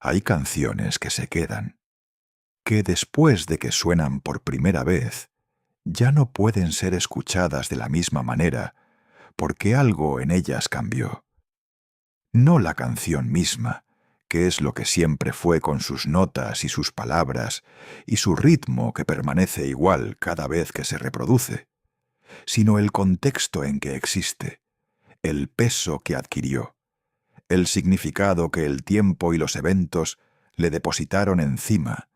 Hay canciones que se quedan, que después de que suenan por primera vez, ya no pueden ser escuchadas de la misma manera, porque algo en ellas cambió. No la canción misma, que es lo que siempre fue con sus notas y sus palabras, y su ritmo que permanece igual cada vez que se reproduce, sino el contexto en que existe, el peso que adquirió, el significado que el tiempo y los eventos le depositaron encima,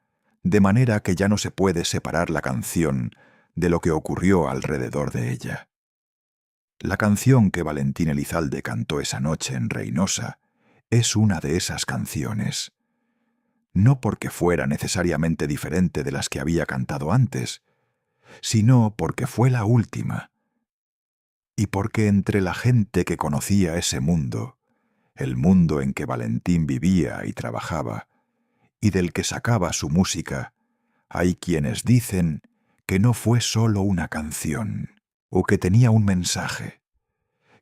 de manera que ya no se puede separar la canción de lo que ocurrió alrededor de ella. La canción que Valentín Elizalde cantó esa noche en Reinosa es una de esas canciones. No porque fuera necesariamente diferente de las que había cantado antes, sino porque fue la última, y porque entre la gente que conocía ese mundo, el mundo en que Valentín vivía y trabajaba, y del que sacaba su música, hay quienes dicen que no fue solo una canción, o que tenía un mensaje,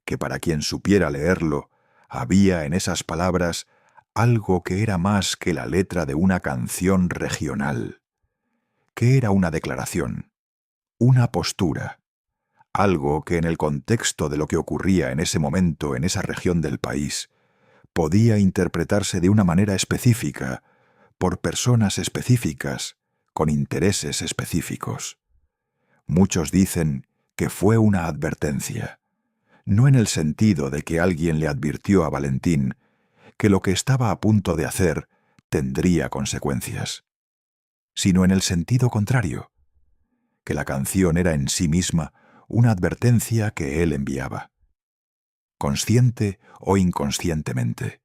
que para quien supiera leerlo, había en esas palabras algo que era más que la letra de una canción regional, que era una declaración, una postura, algo que en el contexto de lo que ocurría en ese momento en esa región del país, podía interpretarse de una manera específica, por personas específicas, con intereses específicos. Muchos dicen que fue una advertencia, no en el sentido de que alguien le advirtió a Valentín que lo que estaba a punto de hacer tendría consecuencias, sino en el sentido contrario, que la canción era en sí misma una advertencia que él enviaba, consciente o inconscientemente,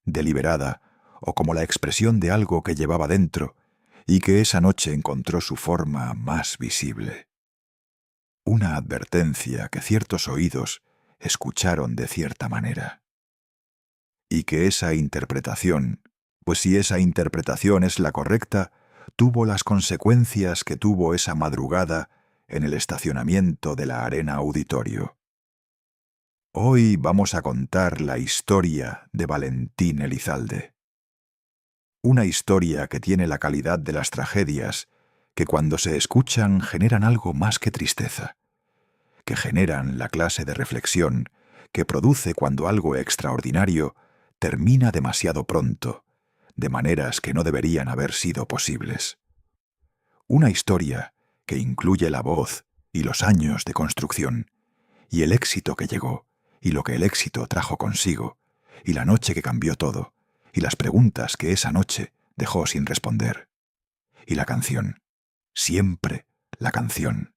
deliberada o como la expresión de algo que llevaba dentro y que esa noche encontró su forma más visible. Una advertencia que ciertos oídos escucharon de cierta manera. Y que esa interpretación, pues si esa interpretación es la correcta, tuvo las consecuencias que tuvo esa madrugada en el estacionamiento de la Arena Auditorio. Hoy vamos a contar la historia de Valentín Elizalde. Una historia que tiene la calidad de las tragedias que cuando se escuchan generan algo más que tristeza, que generan la clase de reflexión que produce cuando algo extraordinario termina demasiado pronto, de maneras que no deberían haber sido posibles. Una historia que incluye la voz y los años de construcción, y el éxito que llegó, y lo que el éxito trajo consigo, y la noche que cambió todo, y las preguntas que esa noche dejó sin responder. Y la canción, siempre la canción.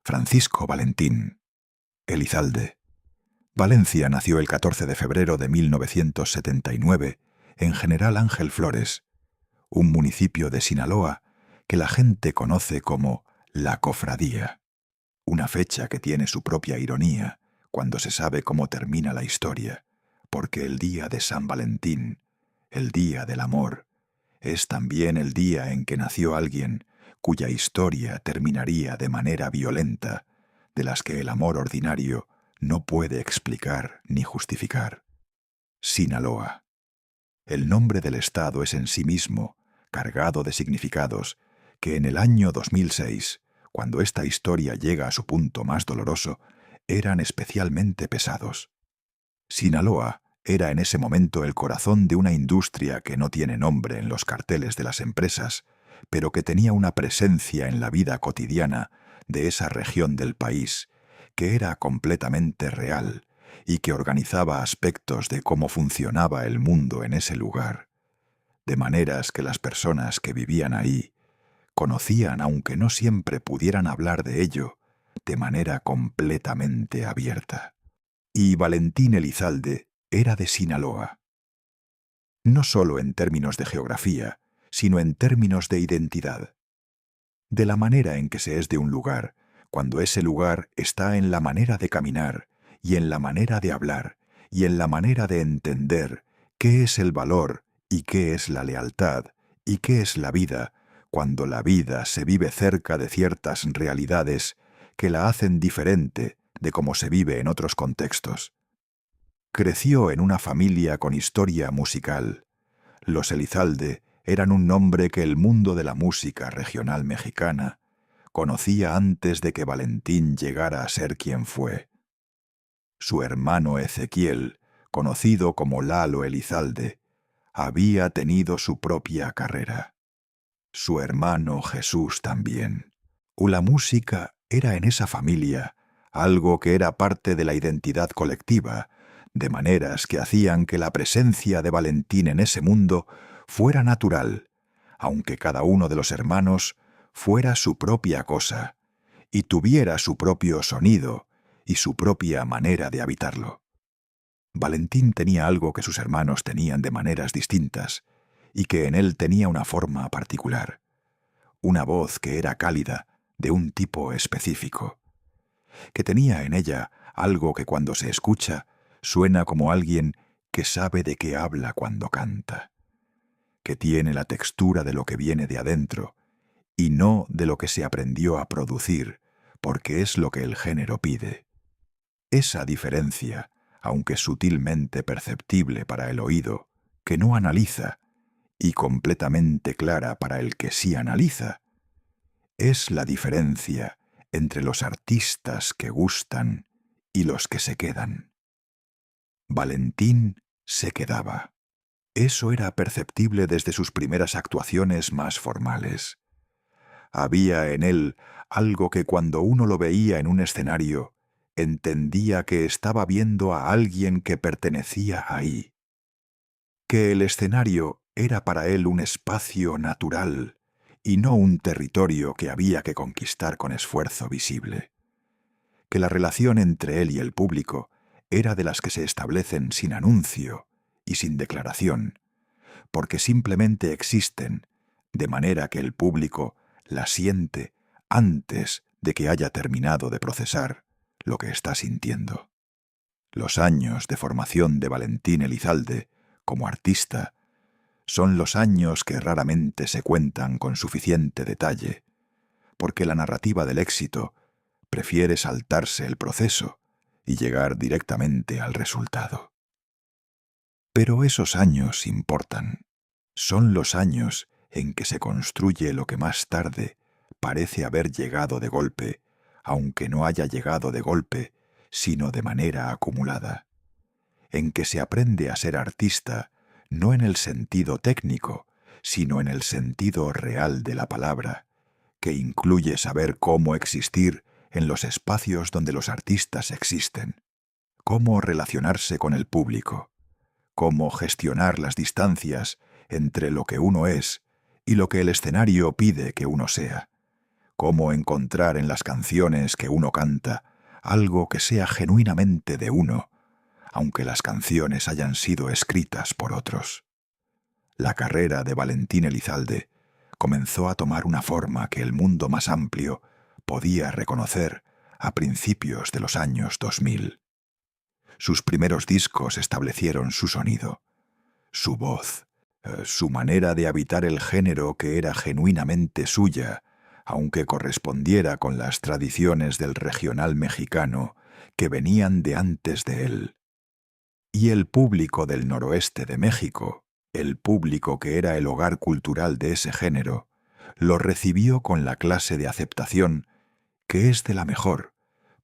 Francisco Valentín Elizalde. Valencia nació el 14 de febrero de 1979 en General Ángel Flores, un municipio de Sinaloa que la gente conoce como La Cofradía, una fecha que tiene su propia ironía cuando se sabe cómo termina la historia, porque el día de San Valentín, el día del amor, es también el día en que nació alguien cuya historia terminaría de manera violenta, de las que el amor ordinario no puede explicar ni justificar. Sinaloa. El nombre del estado es en sí mismo cargado de significados que en el año 2006, cuando esta historia llega a su punto más doloroso, eran especialmente pesados. Sinaloa era en ese momento el corazón de una industria que no tiene nombre en los carteles de las empresas, pero que tenía una presencia en la vida cotidiana de esa región del país, que era completamente real y que organizaba aspectos de cómo funcionaba el mundo en ese lugar, de maneras que las personas que vivían ahí conocían, aunque no siempre pudieran hablar de ello, de manera completamente abierta. Y Valentín Elizalde era de Sinaloa. No solo en términos de geografía, sino en términos de identidad. De la manera en que se es de un lugar, cuando ese lugar está en la manera de caminar, y en la manera de hablar, y en la manera de entender qué es el valor y qué es la lealtad, y qué es la vida, cuando la vida se vive cerca de ciertas realidades que la hacen diferente de cómo se vive en otros contextos. Creció en una familia con historia musical, Los Elizalde eran un nombre que el mundo de la música regional mexicana conocía antes de que Valentín llegara a ser quien fue. Su hermano Ezequiel, conocido como Lalo Elizalde, había tenido su propia carrera. Su hermano Jesús también. La música era en esa familia algo que era parte de la identidad colectiva, de maneras que hacían que la presencia de Valentín en ese mundo fuera natural, aunque cada uno de los hermanos fuera su propia cosa y tuviera su propio sonido y su propia manera de habitarlo. Valentín tenía algo que sus hermanos tenían de maneras distintas y que en él tenía una forma particular, una voz que era cálida, de un tipo específico, que tenía en ella algo que cuando se escucha suena como alguien que sabe de qué habla cuando canta, que tiene la textura de lo que viene de adentro y no de lo que se aprendió a producir, porque es lo que el género pide. Esa diferencia, aunque sutilmente perceptible para el oído, que no analiza, y completamente clara para el que sí analiza, es la diferencia entre los artistas que gustan y los que se quedan. Valentín se quedaba. Eso era perceptible desde sus primeras actuaciones más formales. Había en él algo que cuando uno lo veía en un escenario, entendía que estaba viendo a alguien que pertenecía ahí, que el escenario era para él un espacio natural y no un territorio que había que conquistar con esfuerzo visible, que la relación entre él y el público era de las que se establecen sin anuncio y sin declaración, porque simplemente existen, de manera que el público la siente antes de que haya terminado de procesar lo que está sintiendo. Los años de formación de Valentín Elizalde como artista son los años que raramente se cuentan con suficiente detalle, porque la narrativa del éxito prefiere saltarse el proceso y llegar directamente al resultado. Pero esos años importan. Son los años en que se construye lo que más tarde parece haber llegado de golpe, aunque no haya llegado de golpe, sino de manera acumulada, en que se aprende a ser artista no en el sentido técnico, sino en el sentido real de la palabra, que incluye saber cómo existir en los espacios donde los artistas existen, cómo relacionarse con el público, cómo gestionar las distancias entre lo que uno es y lo que el escenario pide que uno sea, cómo encontrar en las canciones que uno canta algo que sea genuinamente de uno, aunque las canciones hayan sido escritas por otros. La carrera de Valentín Elizalde comenzó a tomar una forma que el mundo más amplio podía reconocer a principios de los años 2000. Sus primeros discos establecieron su sonido, su voz, su manera de habitar el género que era genuinamente suya, aunque correspondiera con las tradiciones del regional mexicano que venían de antes de él. Y el público del noroeste de México, el público que era el hogar cultural de ese género, lo recibió con la clase de aceptación que es de la mejor,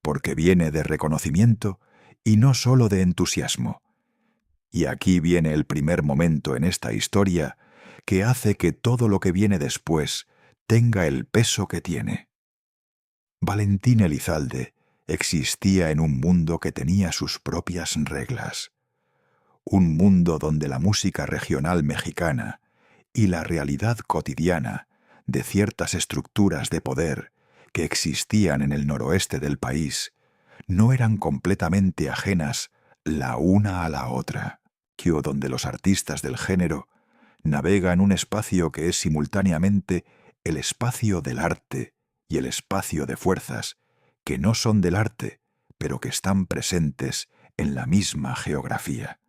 porque viene de reconocimiento y no solo de entusiasmo. Y aquí viene el primer momento en esta historia que hace que todo lo que viene después tenga el peso que tiene. Valentín Elizalde existía en un mundo que tenía sus propias reglas, un mundo donde la música regional mexicana y la realidad cotidiana de ciertas estructuras de poder que existían en el noroeste del país no eran completamente ajenas la una a la otra, donde los artistas del género navegan un espacio que es simultáneamente el espacio del arte y el espacio de fuerzas que no son del arte, pero que están presentes en la misma geografía,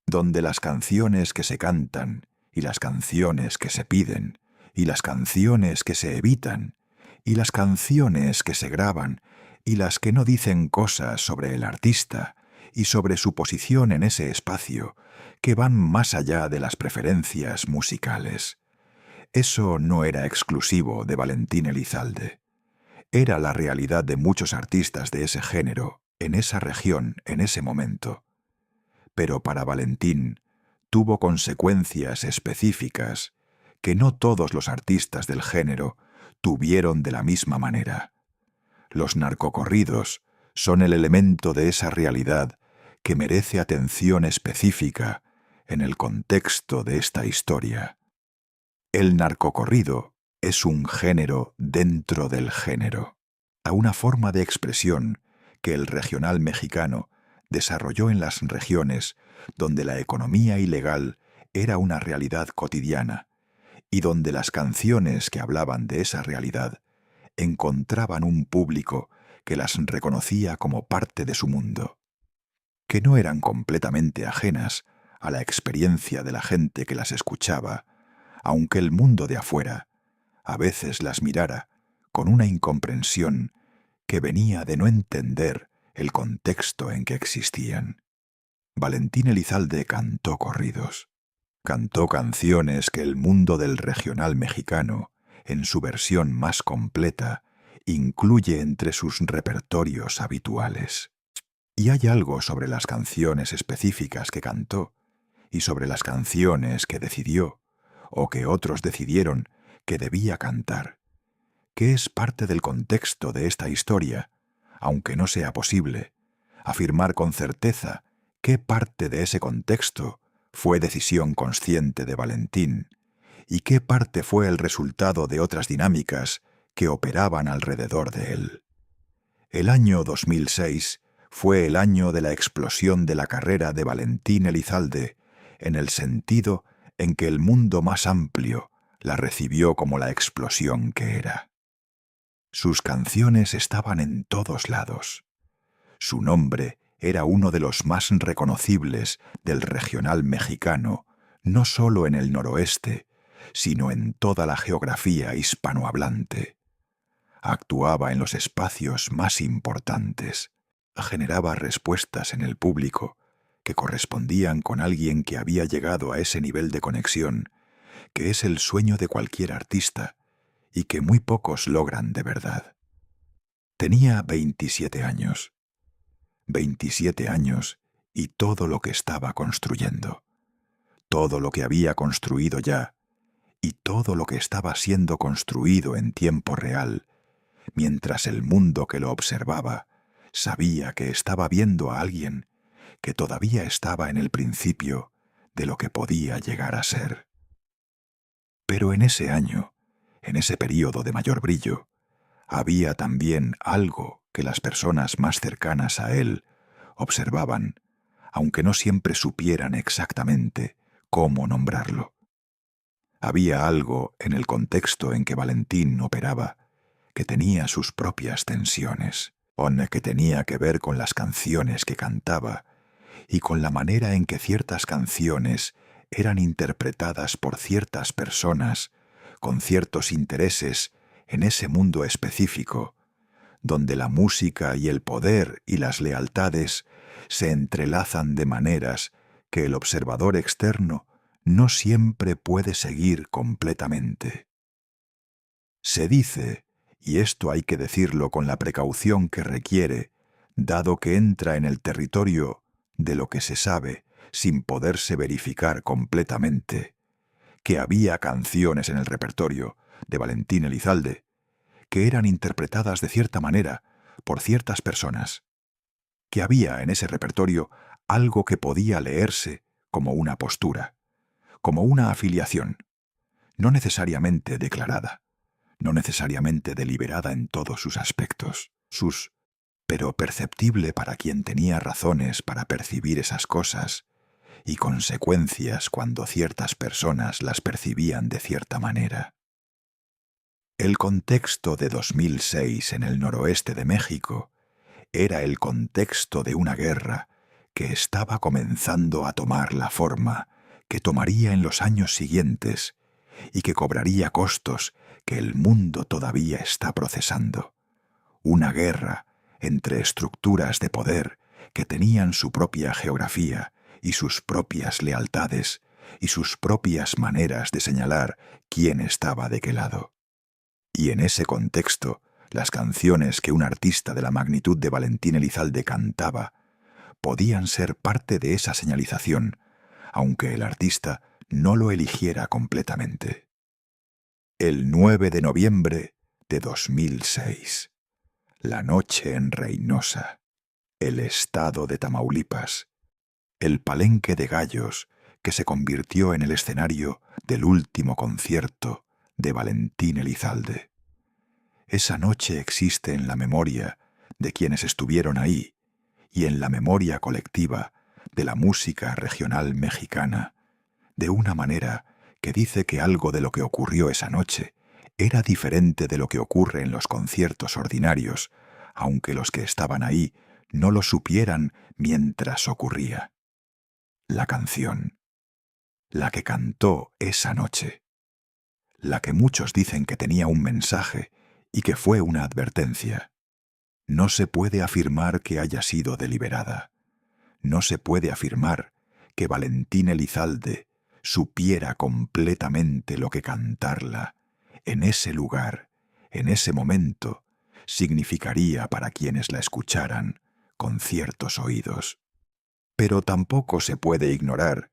donde las canciones que se cantan y las canciones que se piden y las canciones que se evitan y las canciones que se graban y las que no dicen cosas sobre el artista y sobre su posición en ese espacio que van más allá de las preferencias musicales. Eso no era exclusivo de Valentín Elizalde. Era la realidad de muchos artistas de ese género, en esa región, en ese momento. Pero para Valentín tuvo consecuencias específicas que no todos los artistas del género tuvieron de la misma manera. Los narcocorridos son el elemento de esa realidad que merece atención específica en el contexto de esta historia. El narcocorrido es un género dentro del género, a una forma de expresión que el regional mexicano desarrolló en las regiones donde la economía ilegal era una realidad cotidiana y donde las canciones que hablaban de esa realidad encontraban un público que las reconocía como parte de su mundo, que no eran completamente ajenas a la experiencia de la gente que las escuchaba, aunque el mundo de afuera a veces las mirara con una incomprensión que venía de no entender el contexto en que existían. Valentín Elizalde cantó corridos. Cantó canciones que el mundo del regional mexicano, en su versión más completa, incluye entre sus repertorios habituales. Y hay algo sobre las canciones específicas que cantó y sobre las canciones que decidió, o que otros decidieron que debía cantar, que es parte del contexto de esta historia, aunque no sea posible afirmar con certeza qué parte de ese contexto fue decisión consciente de Valentín y qué parte fue el resultado de otras dinámicas que operaban alrededor de él. El año 2006 fue el año de la explosión de la carrera de Valentín Elizalde, en el sentido en que el mundo más amplio la recibió como la explosión que era. Sus canciones estaban en todos lados. Su nombre era uno de los más reconocibles del regional mexicano, no solo en el noroeste, sino en toda la geografía hispanohablante. Actuaba en los espacios más importantes, generaba respuestas en el público que correspondían con alguien que había llegado a ese nivel de conexión, que es el sueño de cualquier artista y que muy pocos logran de verdad. Tenía 27 años. 27 años y todo lo que estaba construyendo, todo lo que había construido ya y todo lo que estaba siendo construido en tiempo real, mientras el mundo que lo observaba sabía que estaba viendo a alguien que todavía estaba en el principio de lo que podía llegar a ser. Pero en ese año, en ese período de mayor brillo, había también algo que las personas más cercanas a él observaban, aunque no siempre supieran exactamente cómo nombrarlo. Había algo en el contexto en que Valentín operaba que tenía sus propias tensiones, que tenía que ver con las canciones que cantaba y con la manera en que ciertas canciones eran interpretadas por ciertas personas con ciertos intereses en ese mundo específico, donde la música y el poder y las lealtades se entrelazan de maneras que el observador externo no siempre puede seguir completamente. Se dice, y esto hay que decirlo con la precaución que requiere, dado que entra en el territorio de lo que se sabe sin poderse verificar completamente, que había canciones en el repertorio de Valentín Elizalde que eran interpretadas de cierta manera por ciertas personas, que había en ese repertorio algo que podía leerse como una postura, como una afiliación, no necesariamente declarada, no necesariamente deliberada en todos sus aspectos, pero perceptible para quien tenía razones para percibir esas cosas y consecuencias cuando ciertas personas las percibían de cierta manera. El contexto de 2006 en el noroeste de México era el contexto de una guerra que estaba comenzando a tomar la forma que tomaría en los años siguientes y que cobraría costos que el mundo todavía está procesando. Una guerra entre estructuras de poder que tenían su propia geografía y sus propias lealtades y sus propias maneras de señalar quién estaba de qué lado. Y en ese contexto, las canciones que un artista de la magnitud de Valentín Elizalde cantaba podían ser parte de esa señalización, aunque el artista no lo eligiera completamente. El 9 de noviembre de 2006. La noche en Reynosa. El estado de Tamaulipas. El Palenque de Gallos que se convirtió en el escenario del último concierto de Valentín Elizalde. Esa noche existe en la memoria de quienes estuvieron ahí y en la memoria colectiva de la música regional mexicana, de una manera que dice que algo de lo que ocurrió esa noche era diferente de lo que ocurre en los conciertos ordinarios, aunque los que estaban ahí no lo supieran mientras ocurría. La canción, la que cantó esa noche, la que muchos dicen que tenía un mensaje y que fue una advertencia. No se puede afirmar que haya sido deliberada. No se puede afirmar que Valentín Elizalde supiera completamente lo que cantarla, en ese lugar, en ese momento, significaría para quienes la escucharan con ciertos oídos. Pero tampoco se puede ignorar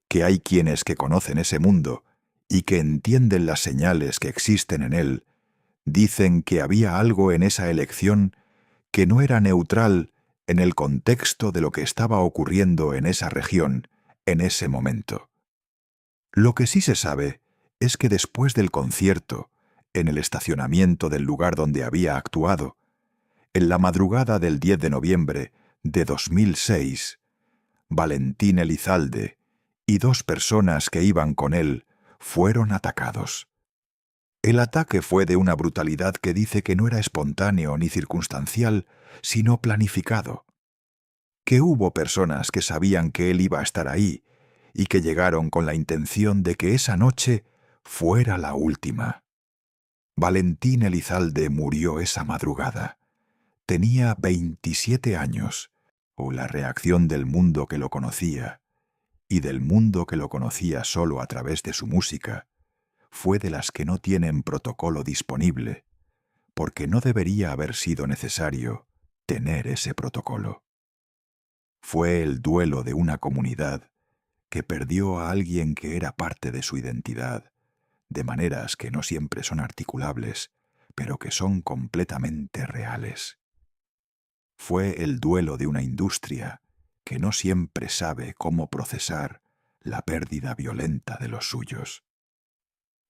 que hay quienes que conocen ese mundo y que entienden las señales que existen en él, dicen que había algo en esa elección que no era neutral en el contexto de lo que estaba ocurriendo en esa región, en ese momento. Lo que sí se sabe es que después del concierto, en el estacionamiento del lugar donde había actuado, en la madrugada del 10 de noviembre de 2006, Valentín Elizalde y 2 personas que iban con él fueron atacados. El ataque fue de una brutalidad que dice que no era espontáneo ni circunstancial, sino planificado. Que hubo personas que sabían que él iba a estar ahí y que llegaron con la intención de que esa noche fuera la última. Valentín Elizalde murió esa madrugada. Tenía 27 años, o la reacción del mundo que lo conocía, y del mundo que lo conocía solo a través de su música, fue de las que no tienen protocolo disponible, porque no debería haber sido necesario tener ese protocolo. Fue el duelo de una comunidad que perdió a alguien que era parte de su identidad, de maneras que no siempre son articulables, pero que son completamente reales. Fue el duelo de una industria que no siempre sabe cómo procesar la pérdida violenta de los suyos.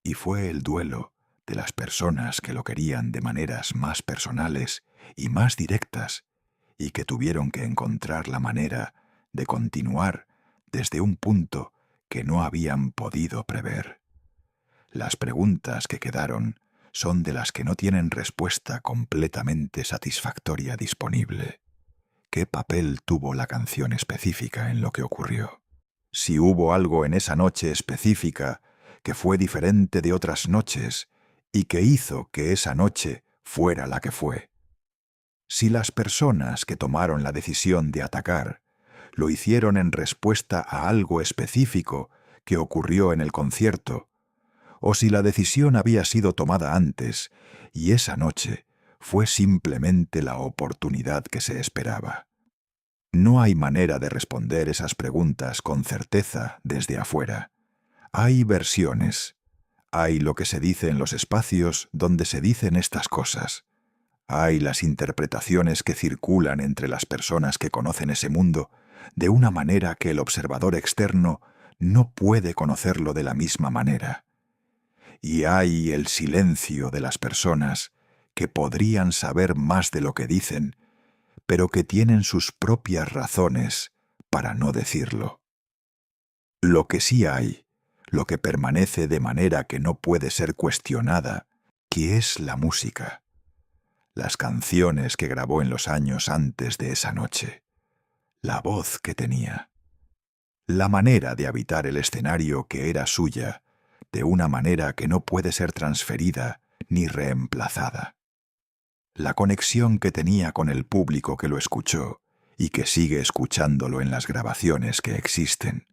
Y fue el duelo de las personas que lo querían de maneras más personales y más directas y que tuvieron que encontrar la manera de continuar desde un punto que no habían podido prever. Las preguntas que quedaron son de las que no tienen respuesta completamente satisfactoria disponible. ¿Qué papel tuvo la canción específica en lo que ocurrió? Si hubo algo en esa noche específica que fue diferente de otras noches y que hizo que esa noche fuera la que fue. Si las personas que tomaron la decisión de atacar lo hicieron en respuesta a algo específico que ocurrió en el concierto, o si la decisión había sido tomada antes y esa noche fue simplemente la oportunidad que se esperaba. No hay manera de responder esas preguntas con certeza desde afuera. Hay versiones. Hay lo que se dice en los espacios donde se dicen estas cosas. Hay las interpretaciones que circulan entre las personas que conocen ese mundo de una manera que el observador externo no puede conocerlo de la misma manera. Y hay el silencio de las personas que podrían saber más de lo que dicen, pero que tienen sus propias razones para no decirlo. Lo que sí hay, lo que permanece de manera que no puede ser cuestionada, que es la música. Las canciones que grabó en los años antes de esa noche. La voz que tenía. La manera de habitar el escenario que era suya, de una manera que no puede ser transferida ni reemplazada. La conexión que tenía con el público que lo escuchó y que sigue escuchándolo en las grabaciones que existen.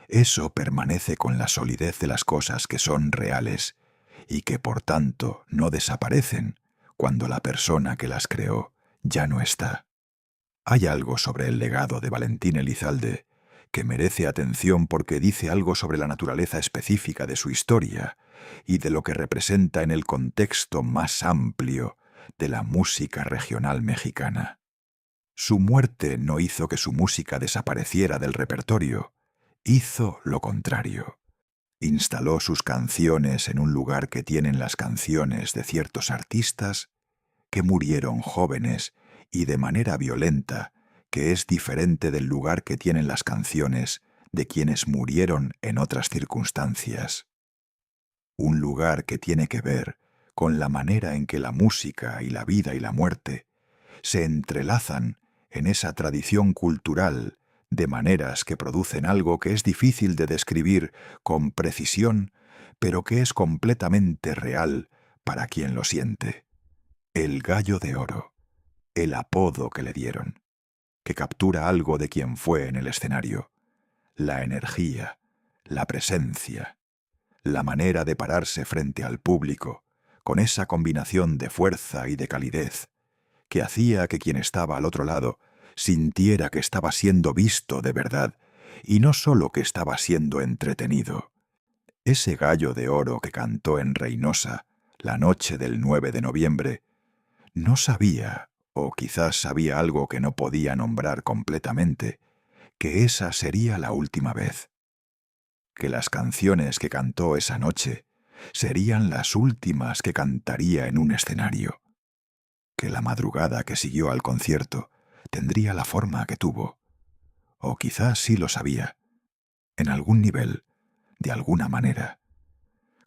Eso permanece con la solidez de las cosas que son reales y que por tanto no desaparecen cuando la persona que las creó ya no está. Hay algo sobre el legado de Valentín Elizalde que merece atención porque dice algo sobre la naturaleza específica de su historia y de lo que representa en el contexto más amplio de la música regional mexicana. Su muerte no hizo que su música desapareciera del repertorio, hizo lo contrario. Instaló sus canciones en un lugar que tienen las canciones de ciertos artistas que murieron jóvenes y de manera violenta, que es diferente del lugar que tienen las canciones de quienes murieron en otras circunstancias. Un lugar que tiene que ver con la manera en que la música y la vida y la muerte se entrelazan en esa tradición cultural de maneras que producen algo que es difícil de describir con precisión, pero que es completamente real para quien lo siente. El Gallo de Oro, el apodo que le dieron, que captura algo de quien fue en el escenario, la energía, la presencia, la manera de pararse frente al público, con esa combinación de fuerza y de calidez, que hacía que quien estaba al otro lado sintiera que estaba siendo visto de verdad y no solo que estaba siendo entretenido. Ese Gallo de Oro que cantó en Reynosa la noche del 9 de noviembre no sabía, o quizás sabía algo que no podía nombrar completamente, que esa sería la última vez, que las canciones que cantó esa noche serían las últimas que cantaría en un escenario, que la madrugada que siguió al concierto tendría la forma que tuvo, o quizás sí lo sabía, en algún nivel, de alguna manera,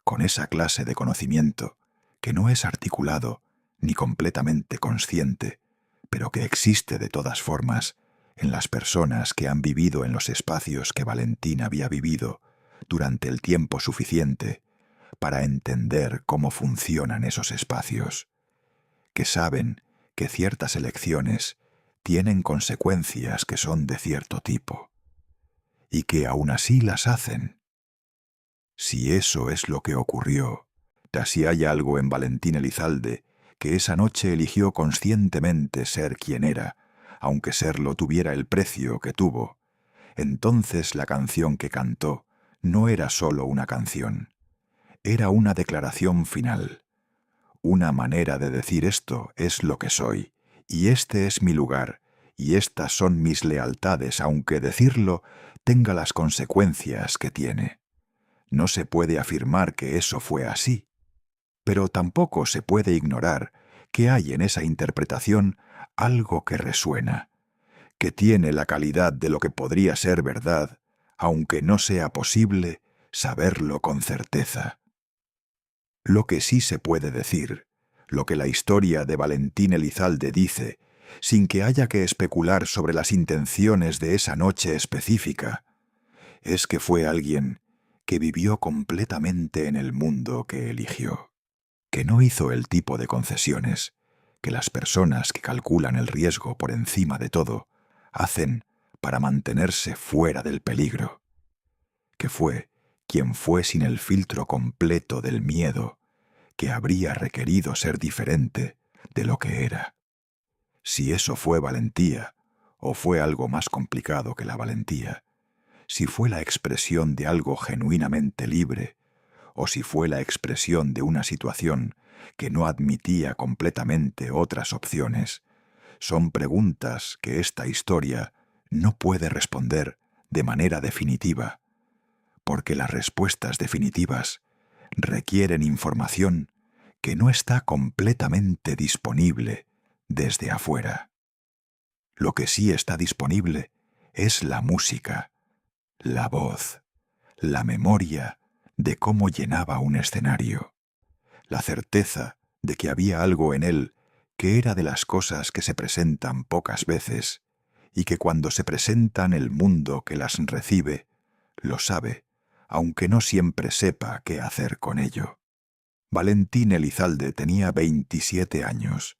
con esa clase de conocimiento que no es articulado ni completamente consciente, pero que existe de todas formas en las personas que han vivido en los espacios que Valentín había vivido durante el tiempo suficiente para entender cómo funcionan esos espacios, que saben que ciertas elecciones tienen consecuencias que son de cierto tipo, y que aún así las hacen. Si eso es lo que ocurrió, si hay algo en Valentín Elizalde que esa noche eligió conscientemente ser quien era, aunque serlo tuviera el precio que tuvo, entonces la canción que cantó no era solo una canción, era una declaración final, una manera de decir esto es lo que soy, y este es mi lugar, y estas son mis lealtades, aunque decirlo tenga las consecuencias que tiene. No se puede afirmar que eso fue así, pero tampoco se puede ignorar que hay en esa interpretación algo que resuena, que tiene la calidad de lo que podría ser verdad, aunque no sea posible saberlo con certeza. Lo que sí se puede decir, lo que la historia de Valentín Elizalde dice, sin que haya que especular sobre las intenciones de esa noche específica, es que fue alguien que vivió completamente en el mundo que eligió, que no hizo el tipo de concesiones que las personas que calculan el riesgo por encima de todo hacen para mantenerse fuera del peligro, que fue quien fue sin el filtro completo del miedo que habría requerido ser diferente de lo que era. Si eso fue valentía, o fue algo más complicado que la valentía, si fue la expresión de algo genuinamente libre, o si fue la expresión de una situación que no admitía completamente otras opciones, son preguntas que esta historia no puede responder de manera definitiva, porque las respuestas definitivas requieren información que no está completamente disponible desde afuera. Lo que sí está disponible es la música, la voz, la memoria de cómo llenaba un escenario, la certeza de que había algo en él que era de las cosas que se presentan pocas veces y que cuando se presentan el mundo que las recibe lo sabe, aunque no siempre sepa qué hacer con ello. Valentín Elizalde tenía 27 años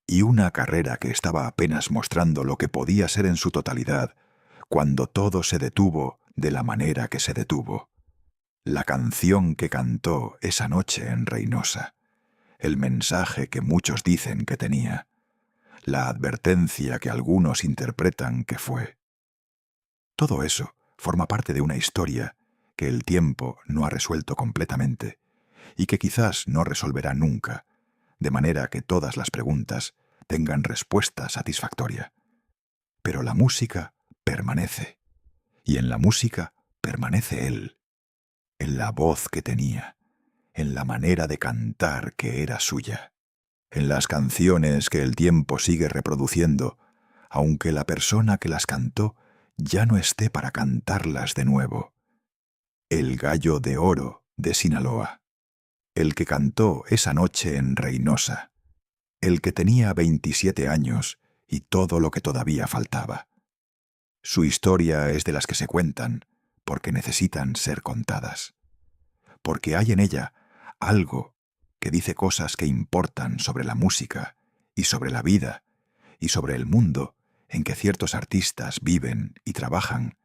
y una carrera que estaba apenas mostrando lo que podía ser en su totalidad, cuando todo se detuvo de la manera que se detuvo. La canción que cantó esa noche en Reynosa, el mensaje que muchos dicen que tenía, la advertencia que algunos interpretan que fue. Todo eso forma parte de una historia que el tiempo no ha resuelto completamente y que quizás no resolverá nunca, de manera que todas las preguntas tengan respuesta satisfactoria. Pero la música permanece, y en la música permanece él, en la voz que tenía, en la manera de cantar que era suya, en las canciones que el tiempo sigue reproduciendo, aunque la persona que las cantó ya no esté para cantarlas de nuevo. El gallo de oro de Sinaloa, el que cantó esa noche en Reynosa, el que tenía 27 años y todo lo que todavía faltaba. Su historia es de las que se cuentan porque necesitan ser contadas, porque hay en ella algo que dice cosas que importan sobre la música y sobre la vida y sobre el mundo en que ciertos artistas viven y trabajan,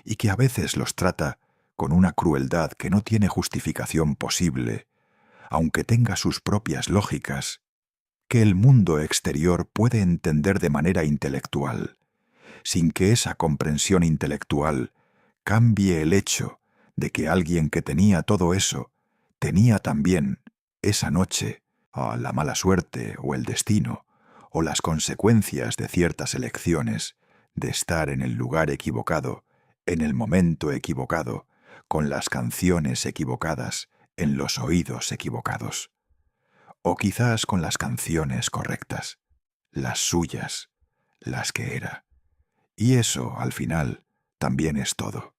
y que a veces los trata con una crueldad que no tiene justificación posible, aunque tenga sus propias lógicas, que el mundo exterior puede entender de manera intelectual, sin que esa comprensión intelectual cambie el hecho de que alguien que tenía todo eso tenía también, esa noche, la mala suerte o el destino, o las consecuencias de ciertas elecciones, de estar en el lugar equivocado, en el momento equivocado, con las canciones equivocadas, en los oídos equivocados. O quizás con las canciones correctas, las suyas, las que era. Y eso, al final, también es todo.